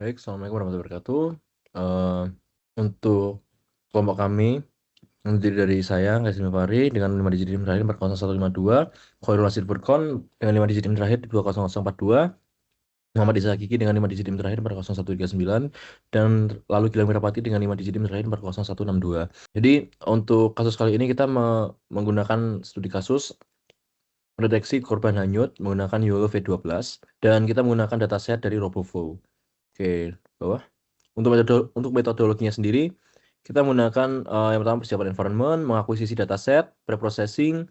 Baik, Assalamualaikum warahmatullahi wabarakatuh. Untuk kelompok kami yang terdiri dari saya, Kasim Fahri, dengan 5 digit NIM terakhir 40152, Khairul Nasir Burkon dengan 5 digit NIM terakhir 20042, Muhammad Isa Kiki dengan 5 digit NIM terakhir 40139, dan lalu Gilang Wirapati dengan 5 digit NIM terakhir 40162. Jadi untuk kasus kali ini kita menggunakan studi kasus mendeteksi korban hanyut menggunakan YOLO V12, dan kita menggunakan dataset dari RoboFlow. Oke, bawah. Untuk metodologinya sendiri, kita menggunakan yang pertama persiapan environment, mengakuisisi dataset, preprocessing,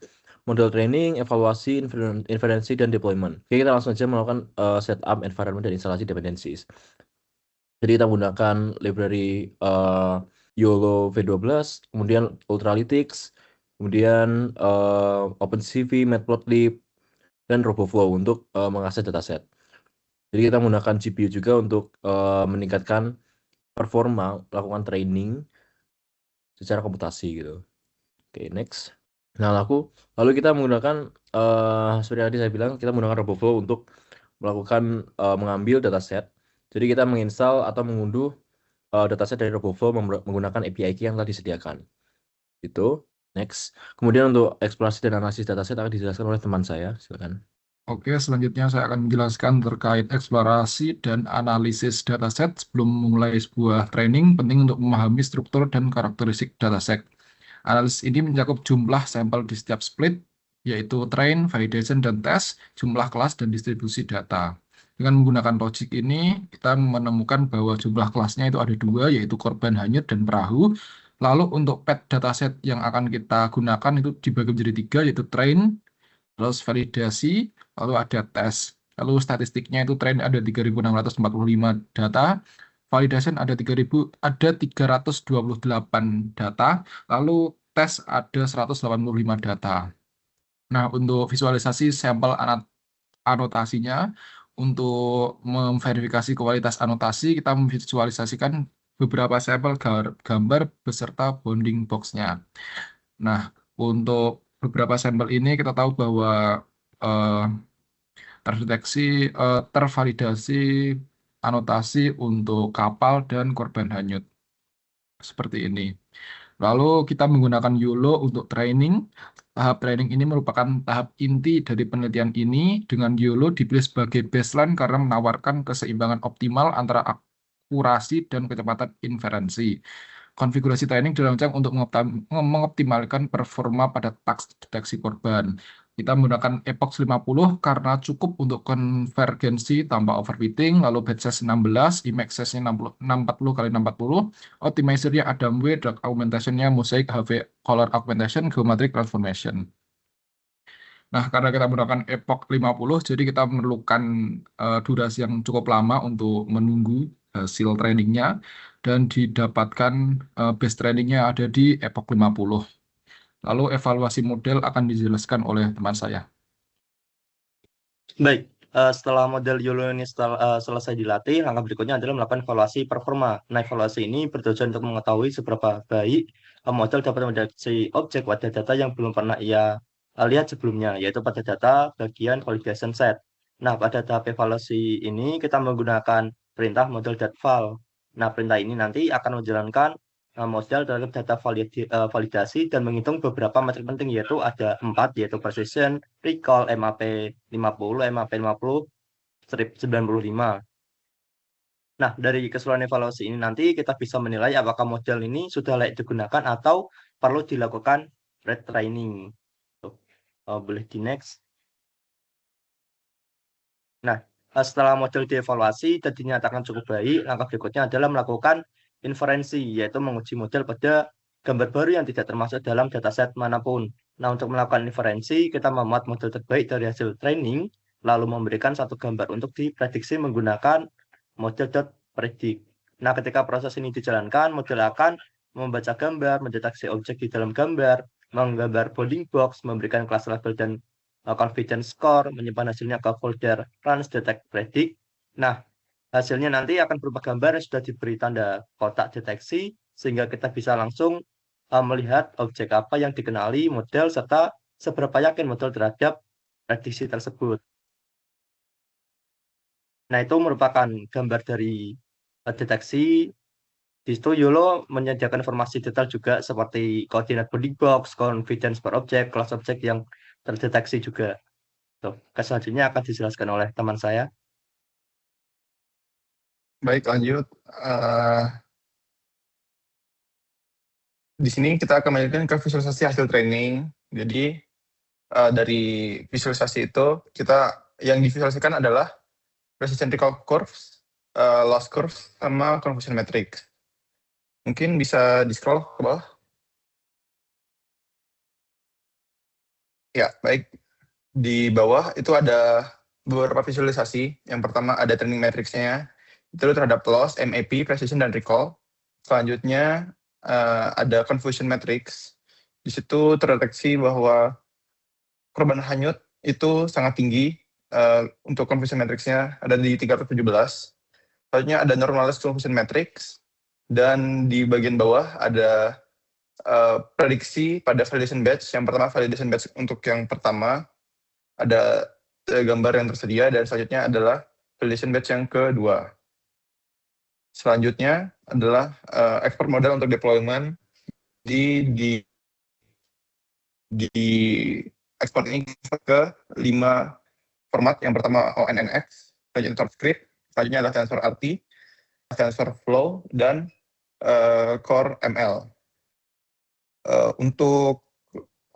model training, evaluasi, inferensi, dan deployment. Oke, kita langsung saja melakukan setup environment dan instalasi dependencies. Jadi kita menggunakan library YOLO V12, kemudian Ultralytics, kemudian OpenCV, Matplotlib, dan RoboFlow untuk mengakses dataset. Jadi kita menggunakan GPU juga untuk meningkatkan performa, melakukan training secara komputasi gitu. Oke, next. Nah, lalu kita menggunakan seperti tadi saya bilang, kita menggunakan RoboFlow untuk melakukan mengambil dataset. Jadi kita menginstal atau mengunduh dataset dari RoboFlow menggunakan API key yang telah disediakan. Itu. Next. Kemudian untuk eksplorasi dan analisis dataset akan dijelaskan oleh teman saya. Silakan. Oke, selanjutnya saya akan menjelaskan terkait eksplorasi dan analisis dataset. Sebelum memulai sebuah training, penting untuk memahami struktur dan karakteristik dataset. Analisis ini mencakup jumlah sampel di setiap split, yaitu train, validation, dan test, jumlah kelas, dan distribusi data. Dengan menggunakan logic ini, kita menemukan bahwa jumlah kelasnya itu ada dua, yaitu korban hanyut dan perahu. Lalu untuk pet dataset yang akan kita gunakan itu dibagi menjadi tiga, yaitu train, terus validasi, lalu ada tes. Lalu statistiknya itu train ada 3.645 data, validation ada 328 data, lalu tes ada 185 data. Nah, untuk visualisasi sampel anotasinya, untuk memverifikasi kualitas anotasi, kita memvisualisasikan beberapa sampel gambar beserta bounding box-nya. Nah, untuk beberapa sampel ini kita tahu bahwa eh, tervalidasi anotasi untuk kapal dan korban hanyut seperti ini. Lalu kita menggunakan YOLO untuk training. Tahap training ini merupakan tahap inti dari penelitian ini. Dengan YOLO dipilih sebagai baseline karena menawarkan keseimbangan optimal antara akurasi dan kecepatan inferensi. Konfigurasi training dirancang untuk mengoptimalkan performa pada task deteksi korban. Kita menggunakan epox 50 karena cukup untuk konvergensi tanpa overfitting, lalu batch size 16, image size-nya 640 kali 640, optimizer-nya Adam W, dark augmentation-nya Mosaic HV color augmentation, geometric transformation. Nah, karena kita menggunakan epoch 50, jadi kita memerlukan durasi yang cukup lama untuk menunggu hasil trainingnya dan didapatkan base trainingnya ada di epoch 50. Lalu evaluasi model akan dijelaskan oleh teman saya. Baik, setelah model YOLO ini selesai dilatih, langkah berikutnya adalah melakukan evaluasi performa. Nah, evaluasi ini bertujuan untuk mengetahui seberapa baik model dapat mendeteksi objek pada data yang belum pernah ia lihat sebelumnya, yaitu pada data bagian validation set. Nah, pada tahap evaluasi ini kita menggunakan perintah model .val. Nah, perintah ini nanti akan menjalankan model terhadap data validasi dan menghitung beberapa metrik penting, yaitu ada 4, yaitu precision, recall, MAP 50, MAP 50, strip 95. Nah, dari keseluruhan evaluasi ini nanti kita bisa menilai apakah model ini sudah layak digunakan atau perlu dilakukan retraining. Tuh, boleh di next. Nah, setelah model dievaluasi dan dinyatakan cukup baik, langkah berikutnya adalah melakukan inferensi, yaitu menguji model pada gambar baru yang tidak termasuk dalam dataset manapun. Nah, untuk melakukan inferensi, kita memuat model terbaik dari hasil training, lalu memberikan satu gambar untuk diprediksi menggunakan model.predict. Nah, ketika proses ini dijalankan, model akan membaca gambar, mendeteksi objek di dalam gambar, menggambar bounding box, memberikan kelas label dan confidence score, menyimpan hasilnya ke folder runs detect predict. Nah, hasilnya nanti akan berupa gambar yang sudah diberi tanda kotak deteksi, sehingga kita bisa langsung melihat objek apa yang dikenali model, serta seberapa yakin model terhadap prediksi tersebut. Nah, itu merupakan gambar dari deteksi. Di situ YOLO menyediakan informasi detail juga seperti koordinat bounding box, confidence per object, kelas objek yang terdeteksi juga. Tuh, selanjutnya akan dijelaskan oleh teman saya. Baik, lanjut. Di sini kita akan melanjutkan ke visualisasi hasil training. Jadi dari visualisasi itu yang divisualisasikan adalah precision recall curves, loss curves, sama confusion matrix. Mungkin bisa di-scroll ke bawah. Ya, baik. Di bawah itu ada beberapa visualisasi. Yang pertama ada training matrix-nya. Itu terhadap loss, MAP, precision, dan recall. Selanjutnya ada confusion matrix. Di situ terdeteksi bahwa korban hanyut itu sangat tinggi. Untuk confusion matrix-nya ada di 317. Selanjutnya ada normalized confusion matrix. Dan di bagian bawah ada prediksi pada validation batch. Yang pertama validation batch untuk yang pertama ada gambar yang tersedia, dan selanjutnya adalah validation batch yang kedua. Selanjutnya adalah export model untuk deployment. Di export ini ke 5 format. Yang pertama ONNX, selanjutnya TorchScript, selanjutnya adalah TensorRT, TensorFlow, dan Core ML. Untuk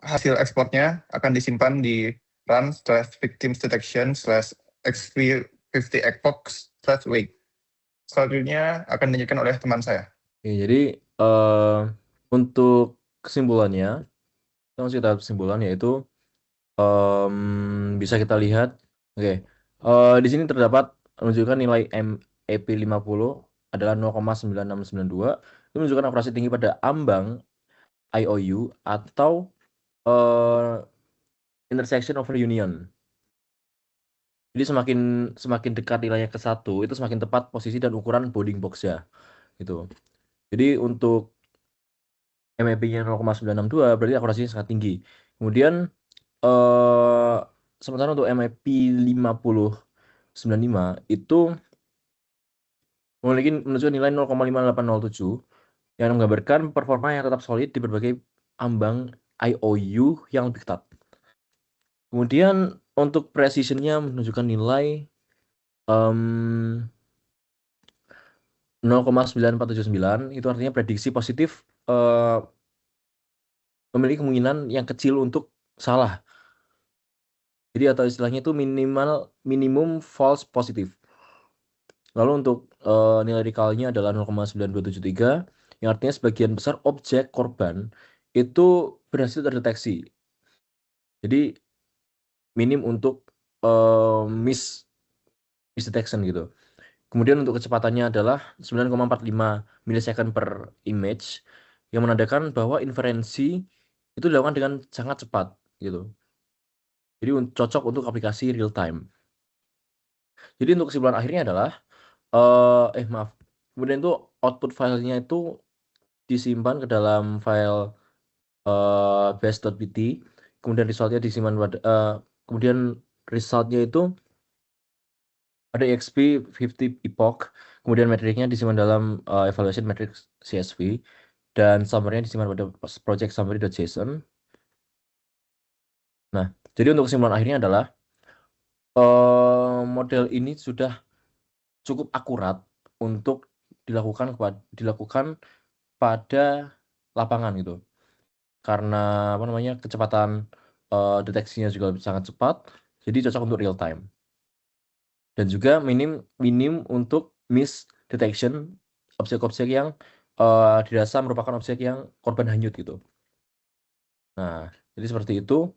hasil ekspornya akan disimpan di run/victims detection/xp50epoch/wait. Selanjutnya akan dilanjutkan oleh teman saya. Oke, jadi untuk kesimpulannya, kita masih tahap kesimpulan, yaitu bisa kita lihat. Oke, di sini terdapat menunjukkan nilai MAP 50 adalah 0,9692. Itu menunjukkan akurasi tinggi pada ambang IOU atau intersection over union. Jadi semakin dekat nilainya ke 1, itu semakin tepat posisi dan ukuran bounding box-nya gitu. Jadi untuk MAP-nya 0,962 berarti akurasinya sangat tinggi. Kemudian sementara untuk MAP 5095 itu memiliki menunjukkan nilai 0,5807 yang menggambarkan performa yang tetap solid di berbagai ambang IOU yang lebih ketat. Kemudian untuk precision-nya menunjukkan nilai 0,9479, itu artinya prediksi positif memiliki kemungkinan yang kecil untuk salah. Jadi atau istilahnya itu minimum false positif. Lalu untuk nilai recall-nya adalah 0,9273, yang artinya sebagian besar objek korban itu berhasil terdeteksi. Jadi minim untuk misdetection gitu. Kemudian untuk kecepatannya adalah 9,45 milisecond per image, yang menandakan bahwa inferensi itu dilakukan dengan sangat cepat gitu. Jadi cocok untuk aplikasi real time. Jadi untuk kesimpulan akhirnya adalah kemudian itu output filenya itu disimpan ke dalam file base.pt, kemudian resultnya disimpan pada kemudian resultnya itu ada exp50 epoch, kemudian metriknya disimpan dalam evaluation matrix CSV, dan summary-nya disimpan pada project summary.json. Nah, jadi untuk kesimpulan akhirnya adalah model ini sudah cukup akurat untuk dilakukan pada lapangan gitu. Karena kecepatan deteksinya juga sangat cepat, jadi cocok untuk real time. Dan juga minim untuk misdetection objek-objek yang dirasa merupakan objek yang korban hanyut gitu. Nah, jadi seperti itu.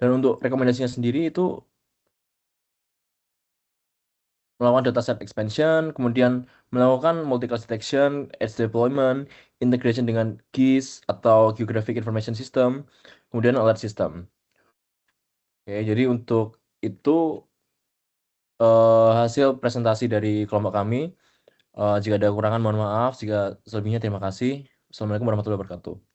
Dan untuk rekomendasinya sendiri itu melakukan dataset expansion, kemudian melakukan multi-class detection, edge deployment, integration dengan GIS atau Geographic Information System, kemudian alert system. Oke, jadi untuk itu hasil presentasi dari kelompok kami. Jika ada kekurangan mohon maaf, jika selebihnya terima kasih. Assalamualaikum warahmatullahi wabarakatuh.